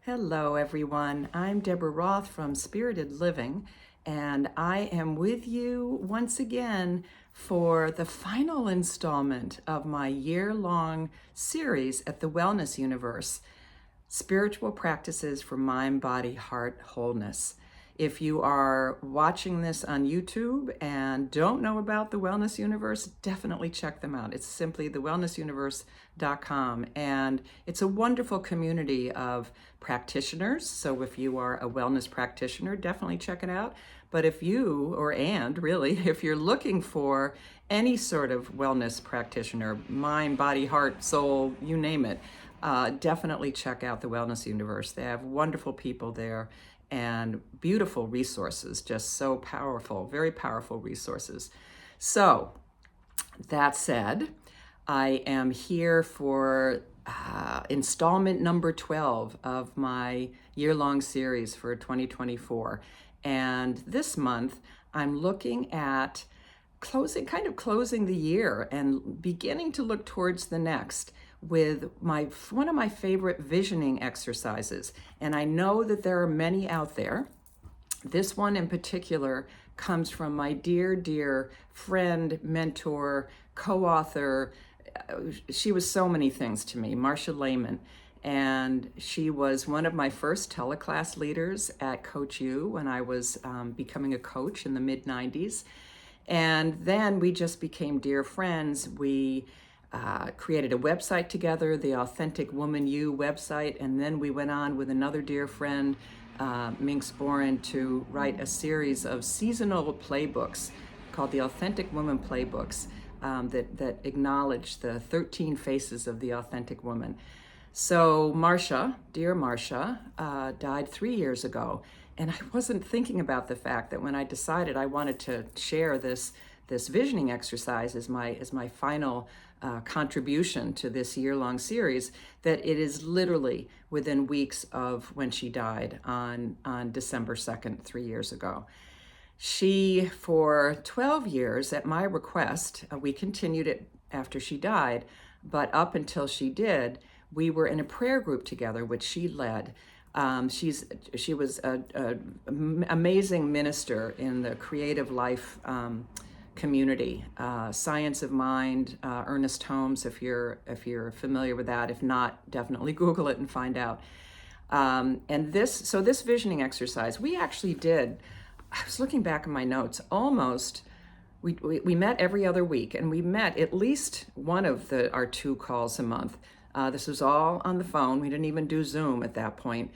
Hello, everyone. I'm Deborah Roth from Spirited Living, and I am with you once again for the final installment of my year-long series at the Wellness Universe, Spiritual Practices for Mind, Body, Heart Wholeness. If you are watching this on YouTube and don't know about the Wellness Universe, definitely check them out. It's simply thewellnessuniverse.com, and it's a wonderful community of practitioners. So if you are a wellness practitioner, definitely check it out. But if you, if you're looking for any sort of wellness practitioner, mind, body, heart, soul, you name it, definitely check out the Wellness Universe. They have wonderful people there and beautiful resources, just so powerful, very powerful resources. So, that said, I am here for installment number 12 of my year-long series for 2024. And this month, I'm looking at closing the year and beginning to look towards the next with one of my favorite visioning exercises. And I know that there are many out there. This one in particular comes from my dear friend, mentor, co-author. She was so many things to me, Marsha Lehman. And she was one of my first teleclass leaders at Coach U when I was becoming a coach in the mid-90s. And then we just became dear friends. We created a website together, the Authentic Woman You website, and then we went on with another dear friend, Ming Sporen, to write a series of seasonal playbooks called the Authentic Woman Playbooks that acknowledge the 13 faces of the authentic woman. So Marsha, dear Marsha, died 3 years ago. And I wasn't thinking about the fact that when I decided I wanted to share this visioning exercise as my final contribution to this year-long series, that it is literally within weeks of when she died on December 2nd, 3 years ago. She, for 12 years, at my request, we continued it after she died, but up until she did, we were in a prayer group together, which she led. She was an amazing minister in the creative life community, Science of Mind, Ernest Holmes, if you're familiar with that. If not, definitely Google it and find out. And this visioning exercise, we actually did. I was looking back in my notes. We met every other week, and we met at least one of our 2 calls a month. This was all on the phone. We didn't even do Zoom at that point.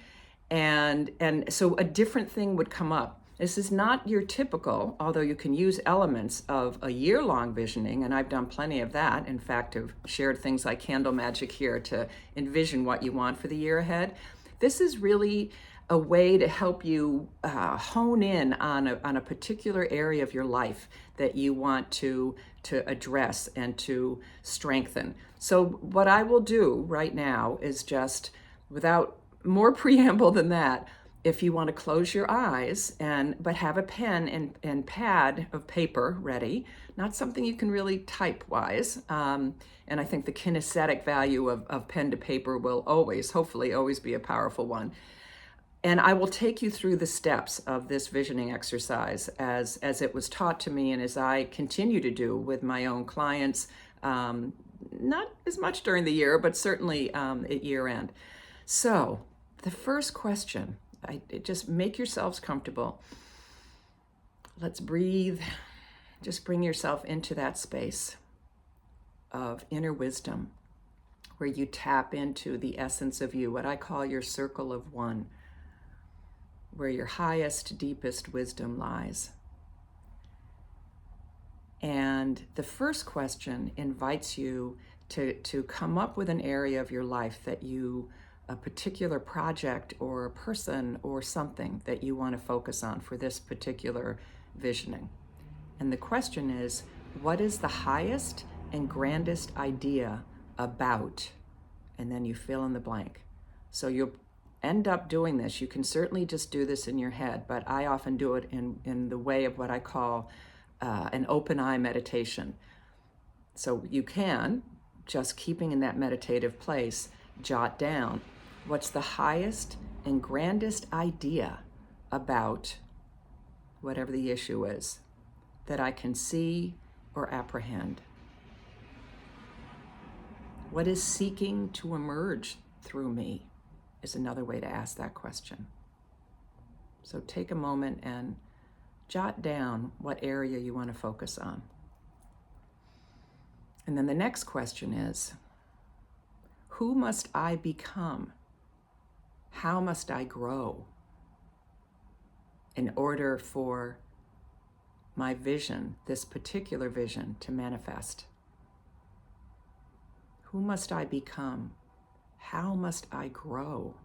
And so a different thing would come up. This is not your typical, although you can use elements of a year-long visioning, and I've done plenty of that. In fact, I've shared things like candle magic here to envision what you want for the year ahead. This is really a way to help you hone in on a particular area of your life that you want to address and to strengthen. So what I will do right now is just, without more preamble than that, if you want to close your eyes but have a pen and pad of paper ready, not something you can really type wise. And I think the kinesthetic value of pen to paper will hopefully always be a powerful one. And I will take you through the steps of this visioning exercise as it was taught to me and as I continue to do with my own clients, not as much during the year, but certainly at year end. So the first question, just make yourselves comfortable. Let's breathe. Just bring yourself into that space of inner wisdom where you tap into the essence of you, what I call your circle of one, where your highest, deepest wisdom lies. And the first question invites you to come up with an area of your life that a particular project or a person or something that you want to focus on for this particular visioning. And the question is, what is the highest and grandest idea about? And then you fill in the blank. So you'll end up doing this. You can certainly just do this in your head, but I often do it in the way of what I call an open eye meditation. So you can, just keeping in that meditative place, jot down what's the highest and grandest idea about whatever the issue is that I can see or apprehend? What is seeking to emerge through me is another way to ask that question. So take a moment and jot down what area you want to focus on. And then the next question is, who must I become? How must I grow in order for my vision, this particular vision, to manifest? Who must I become? How must I grow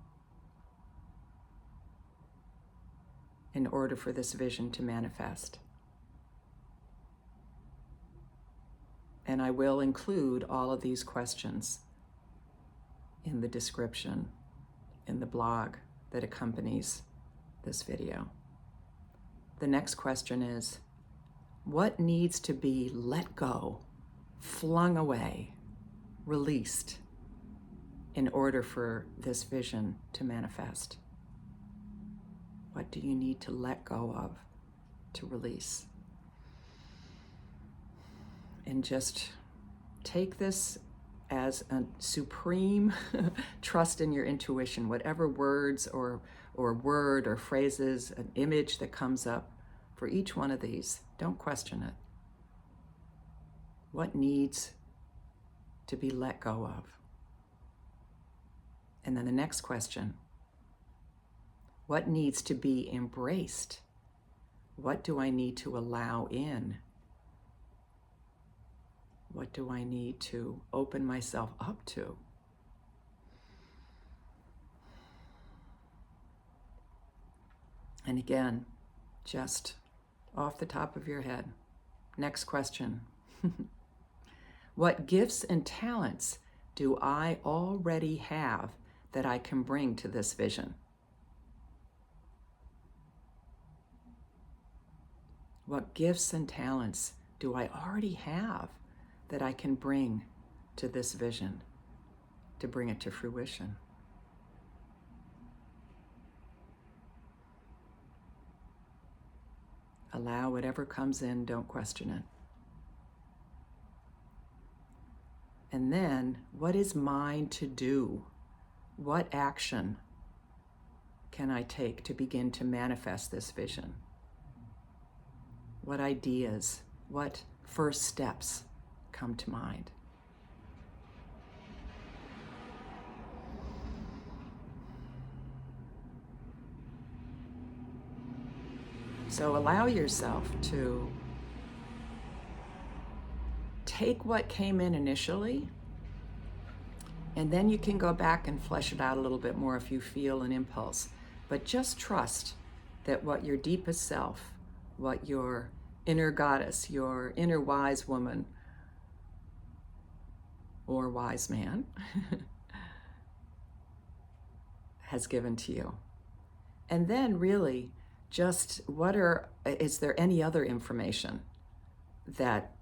in order for this vision to manifest? And I will include all of these questions in the description, in the blog that accompanies this video. The next question is, what needs to be let go, flung away, released in order for this vision to manifest? What do you need to let go of, to release? And just take this as a supreme trust in your intuition. Whatever words or word or phrases, an image that comes up for each one of these, don't question it. What needs to be let go of? And then the next question, what needs to be embraced? What do I need to allow in? What do I need to open myself up to? And again, just off the top of your head, next question. What gifts and talents do I already have that I can bring to this vision? What gifts and talents do I already have that I can bring to this vision, to bring it to fruition? Allow whatever comes in, don't question it. And then, what is mine to do? What action can I take to begin to manifest this vision? What ideas, what first steps come to mind? So allow yourself to take what came in initially, and then you can go back and flesh it out a little bit more if you feel an impulse. But just trust that what your deepest self, what your inner goddess, your inner wise woman or wise man has given to you. And then really just is there any other information that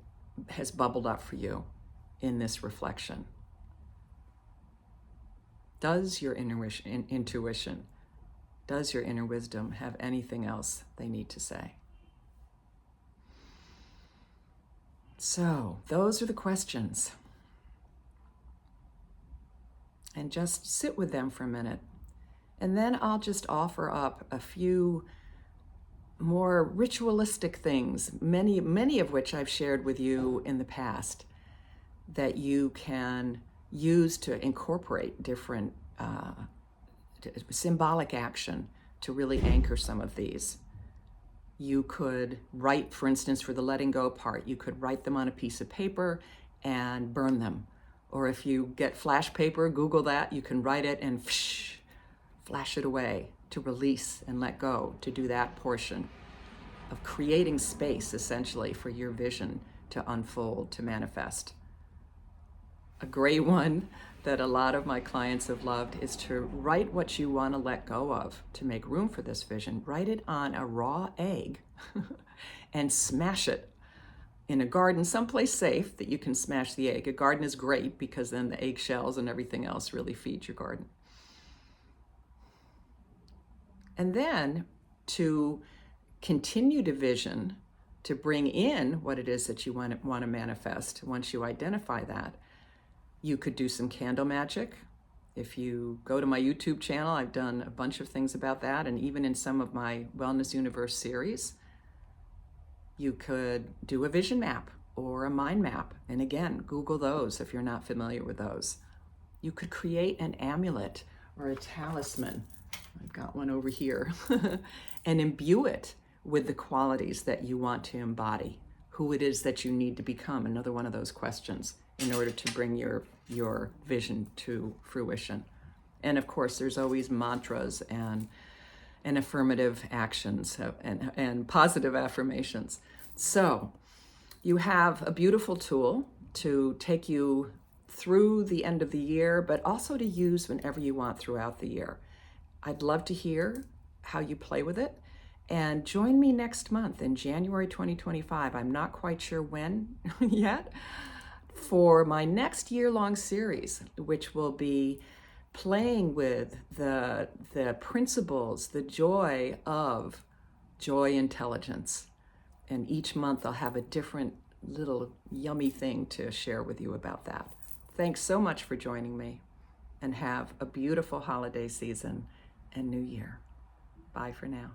has bubbled up for you in this reflection? Does your intuition, does your inner wisdom have anything else they need to say? So those are the questions. And just sit with them for a minute. And then I'll just offer up a few more ritualistic things, many of which I've shared with you in the past, that you can use to incorporate different symbolic action to really anchor some of these. You could write, for instance, for the letting go part, you could write them on a piece of paper and burn them. Or if you get flash paper, Google that, you can write it and flash it away to release and let go, to do that portion of creating space, essentially, for your vision to unfold, to manifest. A great one that a lot of my clients have loved is to write what you want to let go of to make room for this vision. Write it on a raw egg and smash it in a garden, someplace safe that you can smash the egg. A garden is great because then the eggshells and everything else really feed your garden. And then to continue to vision, to bring in what it is that you want to manifest. Once you identify that, you could do some candle magic. If you go to my YouTube channel, I've done a bunch of things about that, and even in some of my Wellness Universe series, you could do a vision map or a mind map. And again, Google those if you're not familiar with those. You could create an amulet or a talisman. I've got one over here. And imbue it with the qualities that you want to embody, who it is that you need to become, another one of those questions, in order to bring your vision to fruition. And of course, there's always mantras and affirmative actions and positive affirmations. So you have a beautiful tool to take you through the end of the year, but also to use whenever you want throughout the year. I'd love to hear how you play with it. And join me next month in January 2025. I'm not quite sure when yet, for my next year-long series, which will be playing with the principles, the joy of joy intelligence. And each month I'll have a different little yummy thing to share with you about that. Thanks so much for joining me, and have a beautiful holiday season and new year. Bye for now.